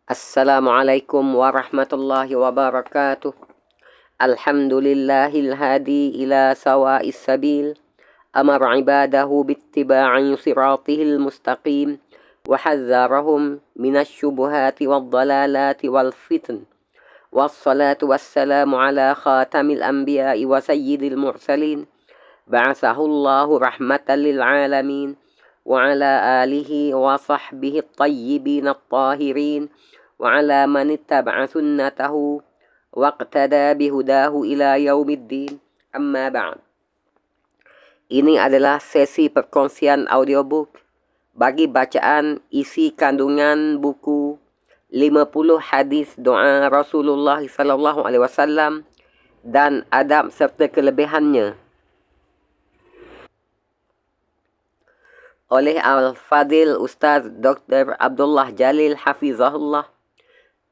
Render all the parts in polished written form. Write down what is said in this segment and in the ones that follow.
Assalamualaikum warahmatullahi wabarakatuh. Alhamdulillahil hadi ila sawa'is sabil. Amar ibadahu bittiba'i siratihil mustaqim. Wahadzarahum minasyubuhati wad-dalalati wal fitan. Wassalatu wassalamu ala khatamil anbiya'i wa sayyidil mursalin. Ba'asahullahu rahmatan lil alamin. Wa ala alihi wa sahbihi at-tayyibin at-tahirin. وعلى من اتبع سنته واقتدى بهداه إلى يوم الدين أما بعد. Ini adalah sesi perkongsian audiobook bagi bacaan isi kandungan buku 50 hadis doa Rasulullah SAW dan adab serta kelebihannya oleh Al-Fadil Ustaz Dr. Abdullah Jalil Hafizahullah,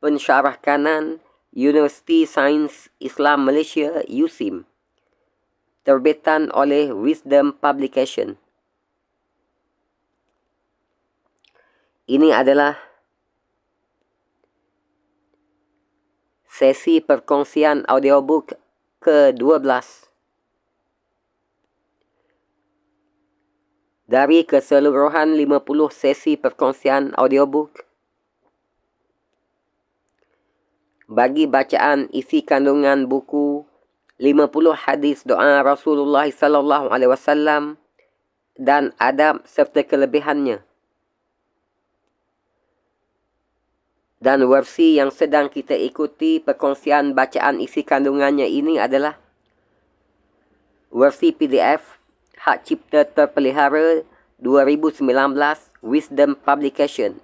pensyarah kanan Universiti Sains Islam Malaysia USIM, terbitan oleh Wisdom Publication. Ini adalah sesi perkongsian audiobook ke-12 dari keseluruhan 50 sesi perkongsian audiobook bagi bacaan isi kandungan buku 50 hadis doa Rasulullah SAW dan adab serta kelebihannya. Dan versi yang sedang kita ikuti perkongsian bacaan isi kandungannya ini adalah versi PDF Hak Cipta Terpelihara 2019 Wisdom Publication,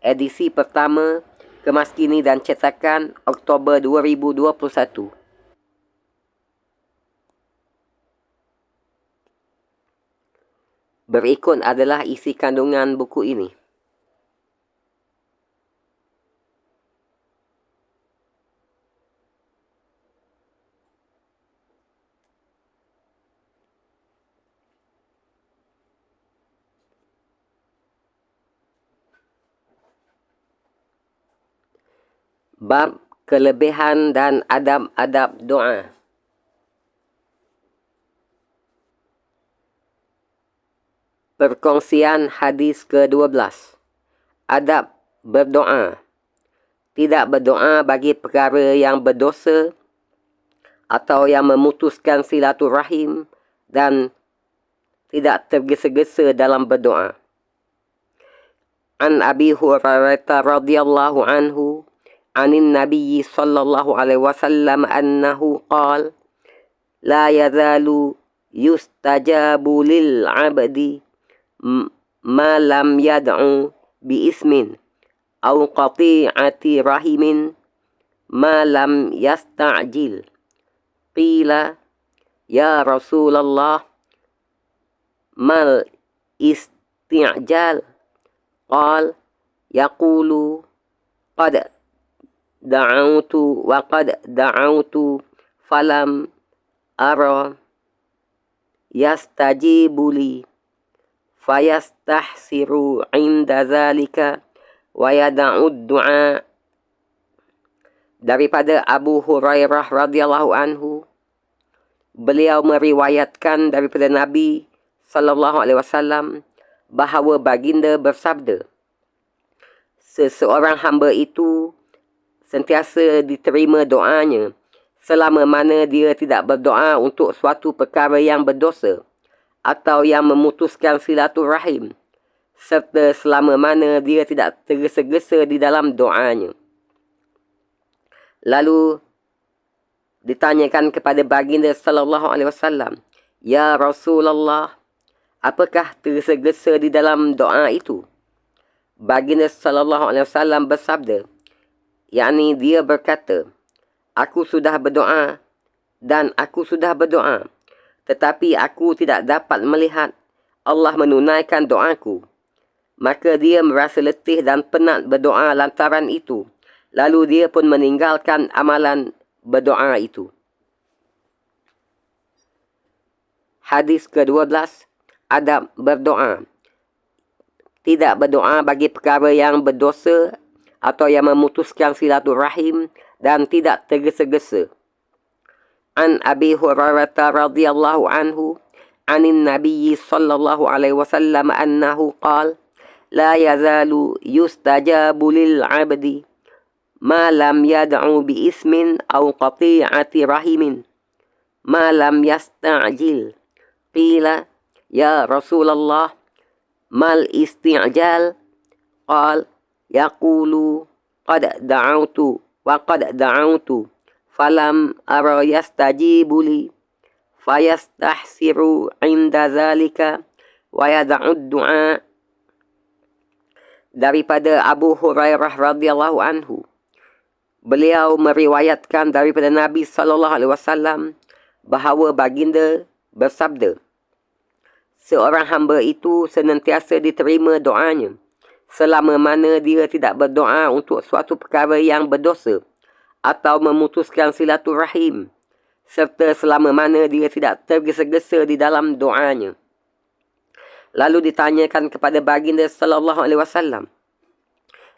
edisi pertama, kemas kini dan cetakan Oktober 2021. Berikut adalah isi kandungan buku ini. Bab kelebihan dan adab-adab doa. Perkongsian hadis ke-12. Adab berdoa. Tidak berdoa bagi perkara yang berdosa atau yang memutuskan silaturahim dan tidak tergesa-gesa dalam berdoa. An Abi Hurairah radhiyallahu anhu anin Nabi sallallahu alaihi wasallam annahu qala la yazalu yustajabu lil 'abdi ma lam yad'u bi ismin aw qati'ati rahimin ma lam yasta'jil. Qila ya Rasulullah mal isti'jal? Qal yaqulu qad da'autu wa qad da'autu falam ara yastajibu li fayastahsiru inda zalika wa yada'ud du'a. Daripada Abu Hurairah radhiyallahu anhu, beliau meriwayatkan daripada Nabi sallallahu alaihi wasallam bahawa baginda bersabda, seseorang hamba itu sentiasa diterima doanya selama mana dia tidak berdoa untuk suatu perkara yang berdosa atau yang memutuskan silaturahim, serta selama mana dia tidak tergesa-gesa di dalam doanya. Lalu ditanyakan kepada baginda sallallahu alaihi wasallam, ya Rasulullah, apakah tergesa-gesa di dalam doa itu? Baginda sallallahu alaihi wasallam bersabda, yakni dia berkata, aku sudah berdoa dan aku sudah berdoa, tetapi aku tidak dapat melihat Allah menunaikan doaku. Maka dia merasa letih dan penat berdoa lantaran itu. Lalu dia pun meninggalkan amalan berdoa itu. Hadis ke-12. Adab berdoa. Tidak berdoa bagi perkara yang berdosa atau yang memutuskan silaturahim dan tidak tergesa-gesa. An Abi Hurairah radhiyallahu anhu anin Nabi sallallahu alaihi wasallam annahu qala la yazalu yustajabu lil 'abdi ma lam yad'u bi ismin aw qati'ati rahimin ma lam yasta'jil. Qila ya Rasulullah mal isti'jal? Qal yaqulu qad da'awtu wa qad da'awtu falam ara yastajibu li fayastahsiru 'inda zalika wa yad'ud du'a. Daripada Abu Hurairah radhiyallahu anhu, beliau meriwayatkan daripada Nabi sallallahu alaihi wasallam bahawa baginda bersabda, seorang hamba itu senantiasa diterima doanya selama mana dia tidak berdoa untuk suatu perkara yang berdosa atau memutuskan silaturahim, serta selama mana dia tidak tergesa-gesa di dalam doanya. Lalu ditanyakan kepada baginda sallallahu alaihi wasallam,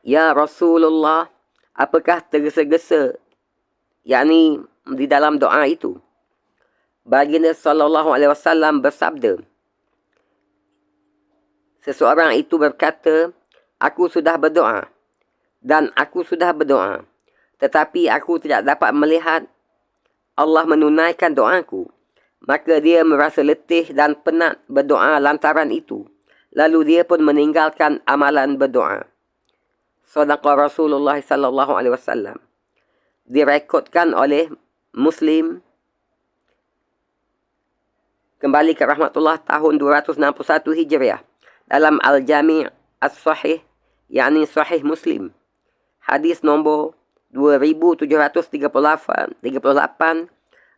ya Rasulullah, apakah tergesa-gesa yakni di dalam doa itu? Baginda sallallahu alaihi wasallam bersabda, seseorang itu berkata, aku sudah berdoa dan aku sudah berdoa, tetapi aku tidak dapat melihat Allah menunaikan doaku. Maka dia merasa letih dan penat berdoa lantaran itu. Lalu dia pun meninggalkan amalan berdoa. Sadaqa Rasulullah sallallahu alaihi wasallam. Direkodkan oleh Muslim kembali ke rahmatullah tahun 261 Hijriah dalam Al-Jami' As-Sahih, yakni Sahih Muslim. Hadis nombor 2738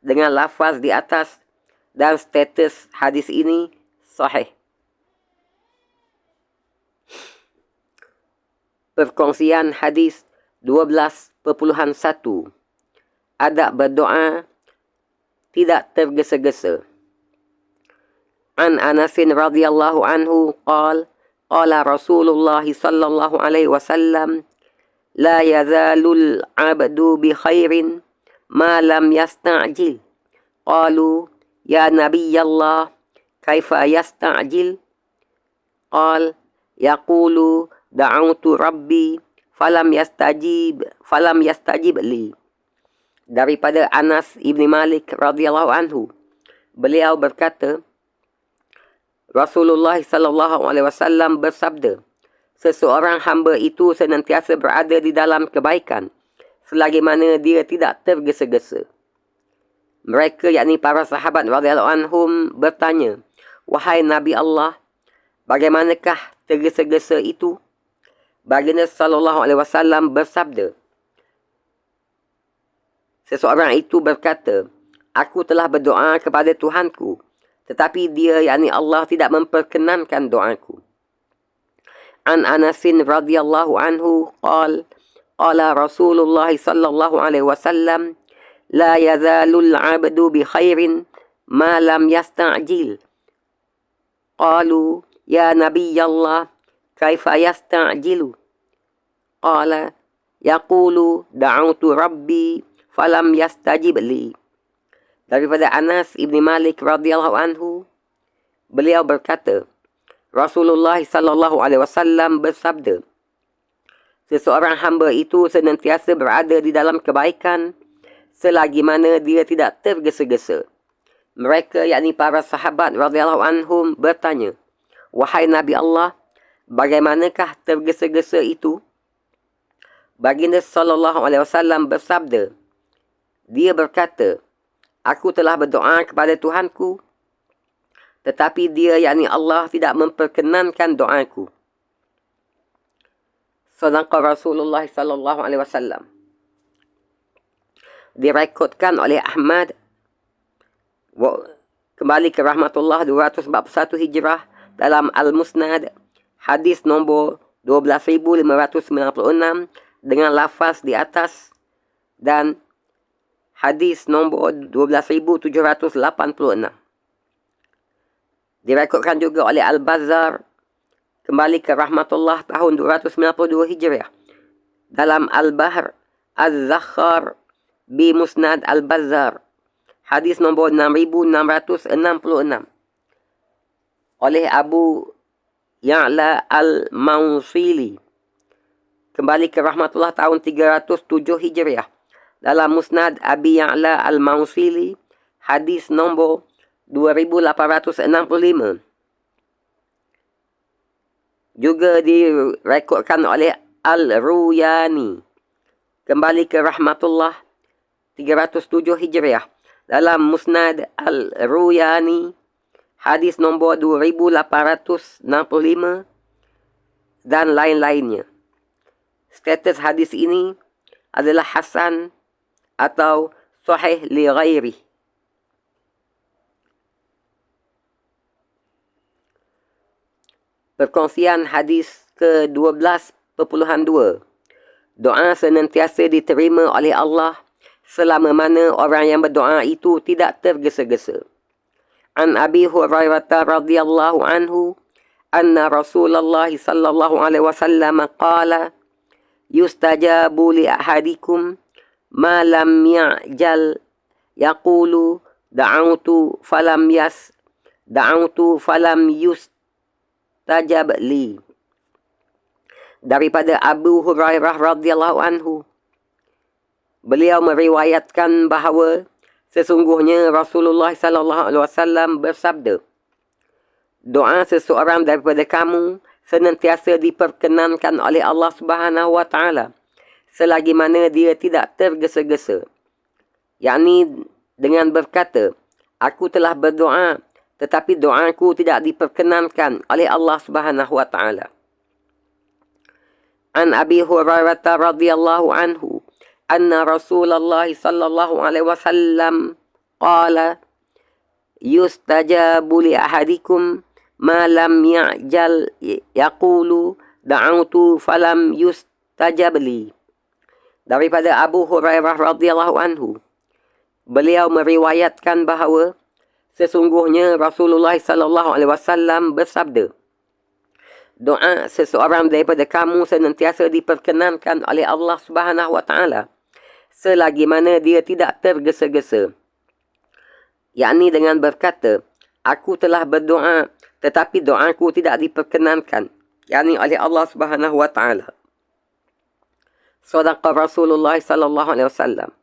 dengan lafaz di atas dan status hadis ini sahih. Perkongsian hadis 12.1. Adab berdoa tidak tergesa-gesa. An Anasin radhiyallahu anhu qala qala Rasulullah sallallahu alaihi wasallam la yazalul 'abdu bi khairin ma lam yasta'jil. Qalu ya Nabiyallah, kaifa yasta'jil? Qal yaqulu da'autu rabbi falam yastajib li. Daripada Anas ibni Malik radhiyallahu anhu, beliau berkata, Rasulullah sallallahu alaihi wasallam bersabda, seseorang hamba itu senantiasa berada di dalam kebaikan selagi mana dia tidak tergesa-gesa. Mereka, yakni para sahabat radhiyallahu anhum, bertanya, wahai Nabi Allah, bagaimanakah tergesa-gesa itu? Baginda sallallahu alaihi wasallam bersabda, seseorang itu berkata, aku telah berdoa kepada Tuhanku, tetapi dia, yakni Allah, tidak memperkenankan doaku. An Anasin radhiyallahu anhu qala qala Rasulullah sallallahu alaihi wasallam la yazalul 'abdu bi khairin ma lam yasta'jil. Qalu ya Nabiyallah, kaifa yasta'jilu? Qala yaqulu da'autu rabbi falam yastajib li. Daripada Anas ibni Malik radhiyallahu anhu, beliau berkata, Rasulullah sallallahu alaihi wasallam bersabda, seseorang hamba itu senantiasa berada di dalam kebaikan selagi mana dia tidak tergesa-gesa. Mereka, yakni para sahabat radhiyallahu anhum, bertanya, wahai Nabi Allah, bagaimanakah tergesa-gesa itu? Baginda sallallahu alaihi wasallam bersabda, dia berkata, aku telah berdoa kepada Tuhanku, tetapi dia, yakni Allah, tidak memperkenankan doaku. Sadaqa Rasulullah sallallahu alaihi wasallam. Direkodkan oleh Ahmad kembali ke rahmatullah 241 Hijrah dalam Al-Musnad, hadis nombor 12.596 dengan lafaz di atas, dan hadis nombor 12.786. Direkodkan juga oleh Al-Bazzar kembali ke rahmatullah tahun 292 Hijriah dalam Al-Bahr Az-Zakhar bi Musnad Al-Bazzar, hadis nombor 6666, oleh Abu Ya'la Al-Mausili, kembali ke rahmatullah, tahun 307 Hijriah, dalam Musnad Abi Ya'la Al-Mausili, hadis nombor 2865. Juga direkodkan oleh Al-Ruyani, kembali ke rahmatullah, 307 Hijriah, dalam Musnad Al-Ruyani, hadis nombor 2865 dan lain-lainnya. Status hadis ini adalah hasan atau sahih li ghairi. Perkongsian hadis ke-12.2. Doa senantiasa diterima oleh Allah selama mana orang yang berdoa itu tidak tergesa-gesa. An Abi Hurairah radhiyallahu anhu anna Rasulullah sallallahu alaihi wasallam qala yustajabu li ahadikum ma lam ya'jal yaqulu da'autu falam yustajab li. Daripada Abu Hurairah radhiyallahu anhu, beliau meriwayatkan bahawa sesungguhnya Rasulullah sallallahu alaihi wasallam bersabda, doa seseorang daripada kamu senantiasa diperkenankan oleh Allah Subhanahu wa taala selagi mana dia tidak tergesa-gesa, yakni dengan berkata, aku telah berdoa tetapi doaku tidak diperkenankan oleh Allah Subhanahu wa taala. An Abi Hurairah radhiyallahu anhu anna Rasulullah sallallahu alaihi wasallam qala yustajabu li ahadikum ma lam ya'jal yaqulu da'autu falam yustajab li. Daripada Abu Hurairah radhiyallahu anhu, beliau meriwayatkan bahawa sesungguhnya Rasulullah sallallahu alaihi wasallam bersabda, doa seseorang daripada kamu senantiasa diperkenankan oleh Allah Subhanahu wa taala selagi mana dia tidak tergesa-gesa, yakni dengan berkata, aku telah berdoa tetapi doaku tidak diperkenankan, yakni oleh Allah Subhanahu wa taala. Sadaqa Rasulullah sallallahu alaihi wasallam.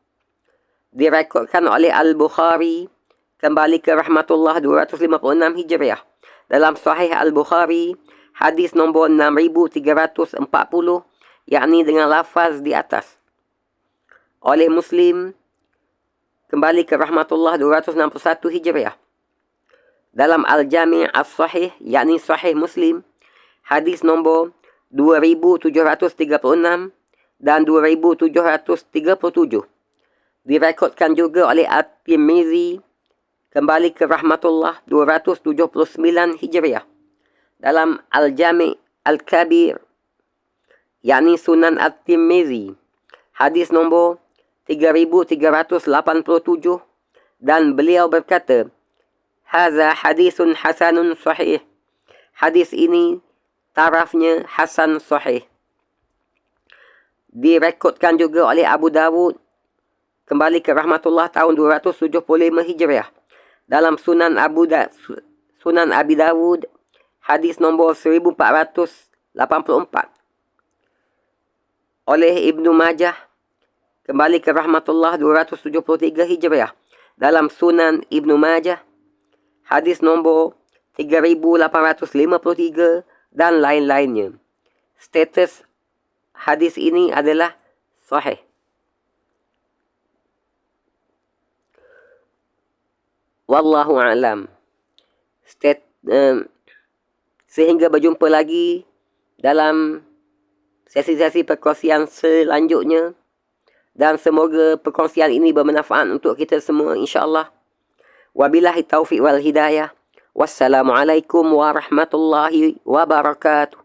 Direkodkan oleh Al-Bukhari, kembali ke rahmatullah, 256 Hijriah, dalam Sahih Al-Bukhari, hadis nombor 6340, yakni dengan lafaz di atas. Oleh Muslim, kembali ke rahmatullah, 261 Hijriah, dalam Al-Jami' As-Sahih, yakni Sahih Muslim, hadis nombor 2736 dan 2737. Direkodkan juga oleh At-Tirmizi, kembali ke rahmatullah, 279 Hijriah, dalam Al-Jami' Al-Kabir, yakni Sunan At-Tirmizi, hadis nombor 3387, dan beliau berkata, haza hadisun hasanun sahih. Hadis ini tarafnya hasan sahih. Direkodkan juga oleh Abu Dawud, kembali ke rahmatullah, tahun 275 Hijriah, dalam Sunan Abi Dawud, hadis nombor 1484. Oleh Ibnu Majah, kembali ke rahmatullah, 273 Hijriah, dalam Sunan Ibnu Majah, hadis nombor 3853 dan lain-lainnya. Status hadis ini adalah sahih. Wallahu a'lam. Sehingga berjumpa lagi dalam sesi-sesi perkongsian selanjutnya, dan semoga perkongsian ini bermanfaat untuk kita semua, insya-Allah. Wabillahi taufiq wal hidayah. Wassalamualaikum warahmatullahi wabarakatuh.